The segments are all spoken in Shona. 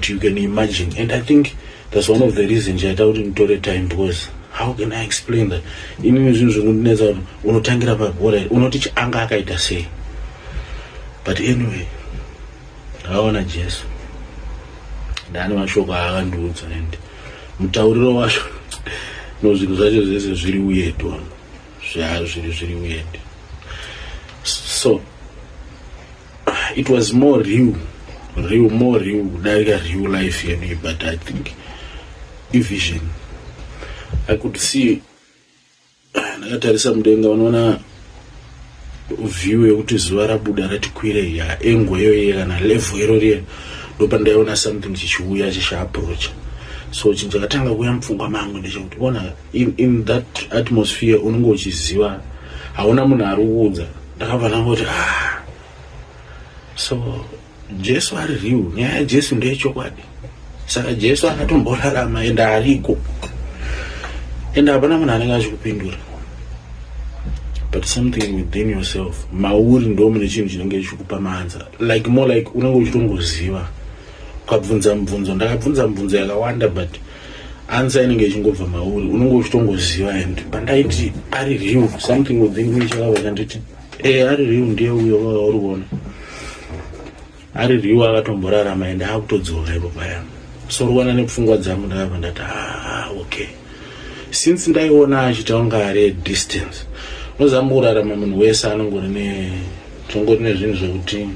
you can imagine. And I think that's one of the reasons I doubt in total time, because how can I explain that? In unotangira pabhora unoti anga akaita sei. But anyway, aona Jesu ndani mashoko akandiudza, and mutauriro wacho nozvinhu zvacho zvese zviri weird one, zviri weird. So it was more real kudarika real life yedu. But I think vision, I could see, ndakatarisa mudenga unoona view yekuti zuva rabuda ratikwire ya engweyo iye kana level iroriye, ndopandaiona something chichiuya chichiapproach. So chinhu chakatanga kuuya mupfungwa mangu ndechekuti ona in that atmosphere unenge uchiziva hauna munhu ari kuudza. Ndakabva ndangoti so Jesu ari real, nyaya yaJesu ndeyechokwadi. Saka Jesu akatomborarama ende ariko, ende hapana munhu anenge achikupindura. But something within yourself, mauri ndo mune chinhu chinenge chikupa maanza, like more like unenge uchitongoziva. Ukabvunza mubvunzo, ndakabvunza mibvunzo yakawanda, but answer inenge ichingobva mauri, unenge uchitongoziva. And pandaiti ari real, something within me chakabva chanditi ari real ndiye uyo wauri kuona. Ari real akatomborarama ende akutodzoka ipo paya. So ruwana nepfungwa dzangu ndakabva ndati okay, since ndaiona achitaunga ari distance, unozama kurarama munhu wese anongori nezvinhu zvokuti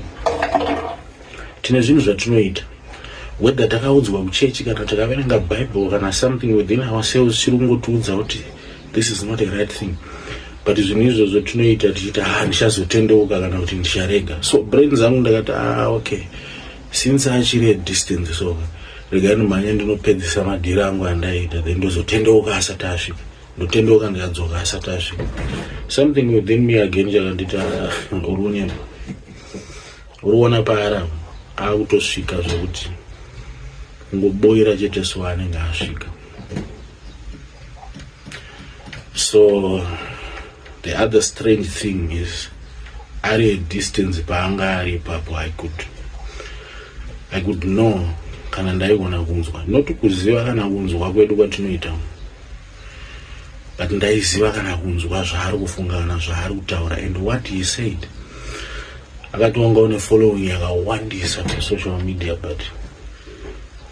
tine zvinhu zvatinoita, whether takaudzwa kuchechi kana takaverenga Bible kana something within ourselves chiri kungotiudza kuti this is not a right thing. But zvinhu izvozvo tinoita tichiti ndichazotendeuka kana kuti ndicharega. So brain dzangu ndakati okay, since achiri distance, so regai ndimhanye ndinopedzisa madhiri angu andaita, then ndozotendeuka asati asvika, ndotendeuka ndikadzoka asati asvika. Something within me again chakanditi uriona paara akutosvika zvokuti ngoboira chete suwa anenge asvika. So the other strange thing is ari a distance paanga ari ipapo, I could know kana ndaigona kunzwa, not kuziva kana kunzwa kwedu kwatinoita, but ndaiziva kana kunzwa zvaari kufunga kana zvaari kutaura. And what he said, akatonga une following yakawandisa pa social media, but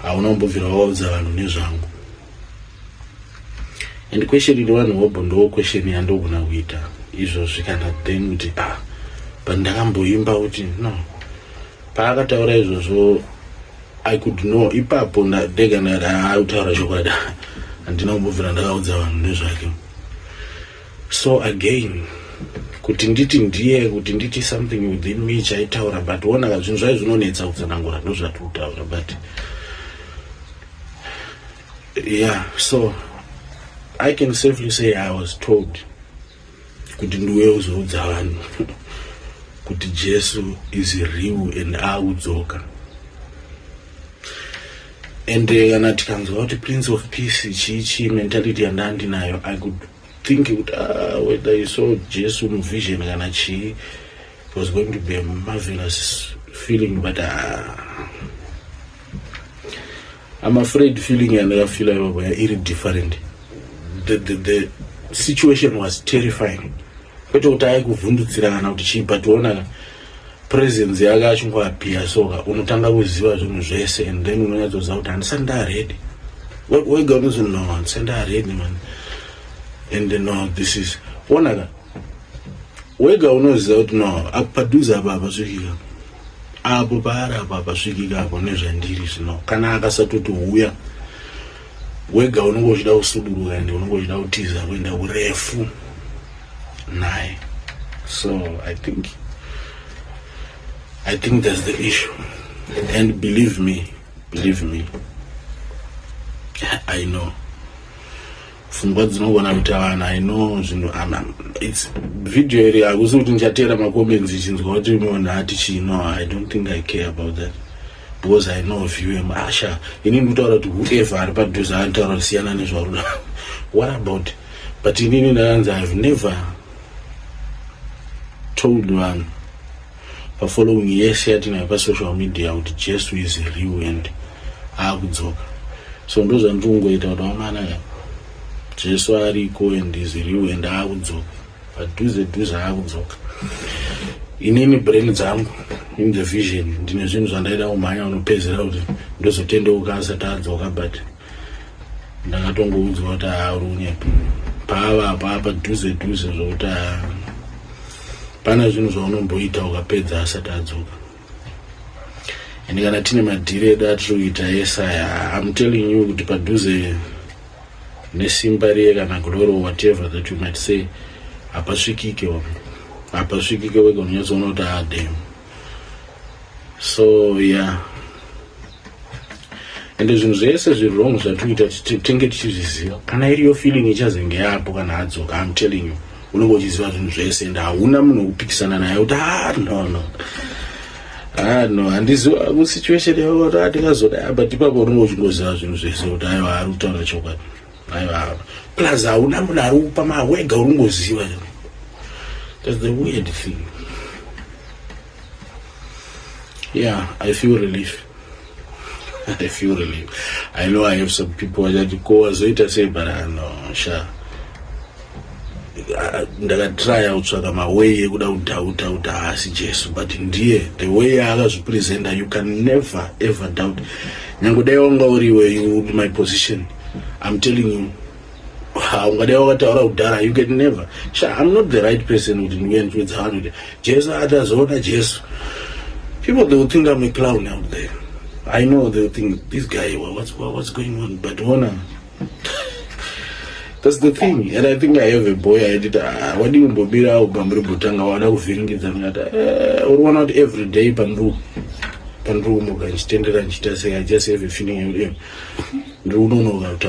hauna kumbobvira waudza vanhu nezvangu. And question iri vanhu vobo ndo question yandogona kuita izvozvi, kana then kuti but ndakamboimba kuti no, paakataura izvozvo I could know ipapo ndega ndautaura chokwadi, handina kumbobvira ndakaudza vanhu nezvake. So again, kuti nditi ndiye, kuti nditi something within me chaitaura, but wona zvinhu zvai zvinonetsa kutsanangura ndozvatitaura. But yeah, so I can safely say I was told kuti ndiwe uzoudza vanhu kuti Jesu is real and audzoka. And kana tikanzwa kuti Prince of Peace chichi mentality yandandinayo, I could think whether you saw Jesu vision kana chi, it was going to be a marvelous feeling. But I'm afraid feeling and I feel like were very different. The situation was terrifying. But what I could but one presence yaka achingwapia, so unotanga kuziva zvinhu zvese, and then unonyatsoziva kuti handisanda ready. Wega unozi no, handisanda ready man. And no, this is one wega unoziva kuti no, apadhuza apa pasvikika apo paari apa pasvikika apo nezvandiri zvino, kana akasatoti uya wega unenge uchida kusuduruka ende unenge uchida kutiza kuenda urefu naye. So I think that's the issue. And believe me, I know. Pfungwa dzinogona kuita vanhu, I know zvinhu. It's video iri hakusi kuti ndichatera macomments ichinzwa kuti munhu ati chino. I don't think I care about that, because I know of you asha ini nditaura kuti whoever ari padhuze anotaura siyana nezvaruda. What about? But inini ndakanzi I've never told vanhu pafollowing yese yatinayo pasocial media kuti Jesu is real and akudzoka. So ndozvandikungoita kuti wamana Jesu ariko and is real and akudzoka, padhuze akudzoka. Inini brain dzangu in the vision ndine zvinhu zvandaida kumhanya unopedzera kuti ndozotendeuka asati adzoka, but ndakatongoudzwa kuti aurunyepa pava padhuze zvokuti pana zvinhu zvaunomboita ukapedza asati adzoka. And kana tine madhiri edu atinoita Yesaya, I'm telling you kuti padhuze nesimba riye kana glory or whatever that you might say, hapasvikike wega unonyatsoona kuti adem. So yeah, ende zvinhu zvese zviri wrong zvatinoita tenge tichizviziva. Kana iriyo feeling ichazenge yapo kana adzoka, I'm telling you unenge uchiziva zvinhu zvese ende hauna munhu wekupikisana naye kuti no handiziva musituation yavo kuti atingazoda, but ipapo unenge uchingoziva zvinhu zvese kuti aiwa ari kutaura chokwadi, aiwa plus hauna munhu ari kupa mawega unongoziva. That's the weird thing. Yeah, I feel relief. I feel relief. I know I have some people that go as it say, but I know, sure. Ndakatry kutsvaka maway ekuda asi Jesu, but ndiye the way akazvipresenta you can never ever doubt. Nyangodai wanga uriwe you my position, I'm telling you, ungadai wakataura kudhara, you can never. Sure, I'm not the right person kuti ndiendwedza vanhu kuti Jesu atazoona Jesu. People, they will think I'm a clown out there. I know they will think, this guy, what's going on? But that's the thing. And I think I have a boy, I did, what do you bobira or bamboo butanga, what are feeling is or one out every day, Pandru Mogan, standard and she say, I just have a feeling, you don't know about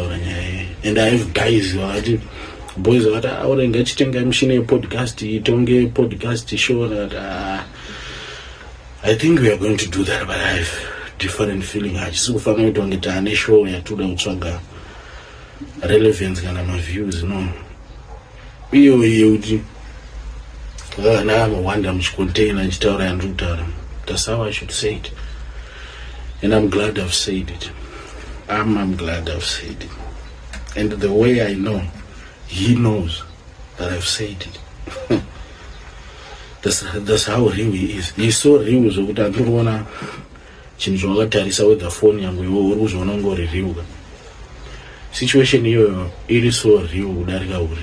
and I have guys who are boys, what I would engage in a machine podcast, Tonge podcast show that. I think we are going to do that, but I have different feeling. I just find out on the show ya tuda utsvaga relevance kana my views, no. Iyo na wanda mchicontainer nchitaura yandutaura. That's how I should say it. And I'm glad I've said it. I'm glad I've said it. And the way I know, he knows that I've said it. That's how real he is. He's so real zvokuti andikuona chinhu zvawakatarisa with the phone yangu iwe uri kuzviona ungori real. Situation iyoyo iri so real kudarika uri